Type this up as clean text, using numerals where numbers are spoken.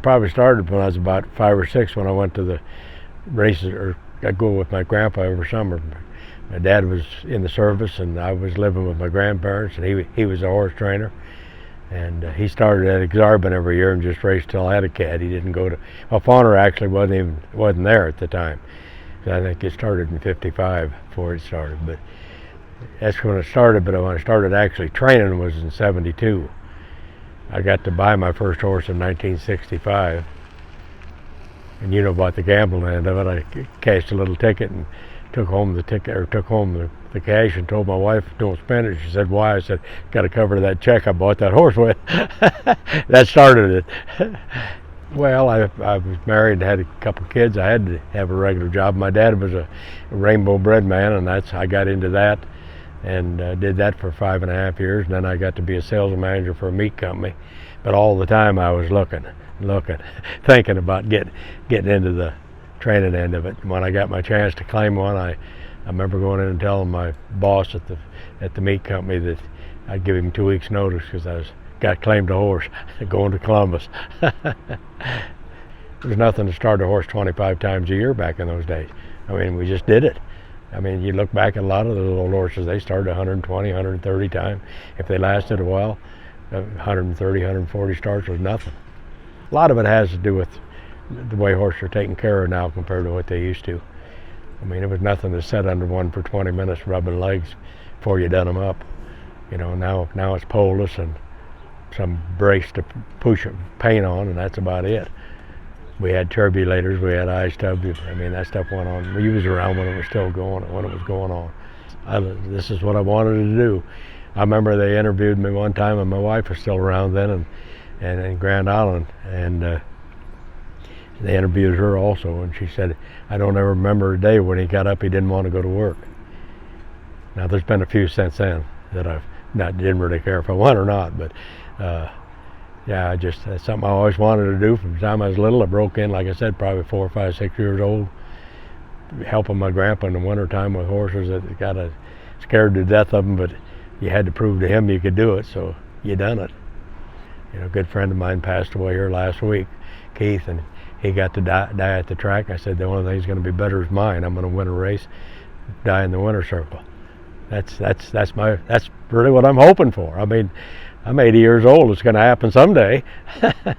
probably started when I was about 5 or 6 when I went to the races, or I'd go with my grandpa every summer. My dad was in the service, and I was living with my grandparents, and he was a horse trainer. And he started at Exarban every year and just raced till I had a kid. He didn't go to, well, Fauner actually wasn't there at the time. I think it started in '55 before it started, but that's when it started. But when I started actually training was in '72. I got to buy my first horse in 1965, and you know about the gambling end of it. I cashed a little ticket and took home the ticket, or took home the cash, and told my wife, "Don't spend it." She said, "Why?" I said, "Got to cover that check I bought that horse with." That started it. Well, I was married and had a couple kids. I had to have a regular job. My dad was a rainbow bred man, and I got into that, and did that for 5.5 years. And then I got to be a sales manager for a meat company. But all the time I was looking, thinking about getting into the training end of it. And when I got my chance to claim one, I remember going in and telling my boss at the meat company that I'd give him 2 weeks' notice because I got claimed a horse going to Columbus. There was nothing to start a horse 25 times a year back in those days. I mean, we just did it. I mean, you look back at a lot of those old horses, they started 120, 130 times. If they lasted a while, 130, 140 starts was nothing. A lot of it has to do with the way horses are taken care of now compared to what they used to. I mean, it was nothing to sit under one for 20 minutes rubbing legs before you done them up. You know, now it's poleless and some brace to push paint on, and that's about it. We had turbulators, we had ice tubs. I mean, that stuff went on. We was around when it was still going, when it was going on. This is what I wanted to do. I remember they interviewed me one time, and my wife was still around then, and in Grand Island, and they interviewed her also, and she said, "I don't ever remember a day when he got up he didn't want to go to work." Now there's been a few since then that didn't really care if I won or not, but yeah, that's something I always wanted to do from the time I was little. I broke in, like I said, probably 4, 5, 6 years old, helping my grandpa in the wintertime with horses that got scared to death of them, but you had to prove to him you could do it, so you done it. You know, a good friend of mine passed away here last week, Keith, and he got to die at the track. I said, the only thing that's going to be better is mine. I'm going to win a race, die in the winner's circle. That's really what I'm hoping for. I mean, I'm 80 years old. It's going to happen someday.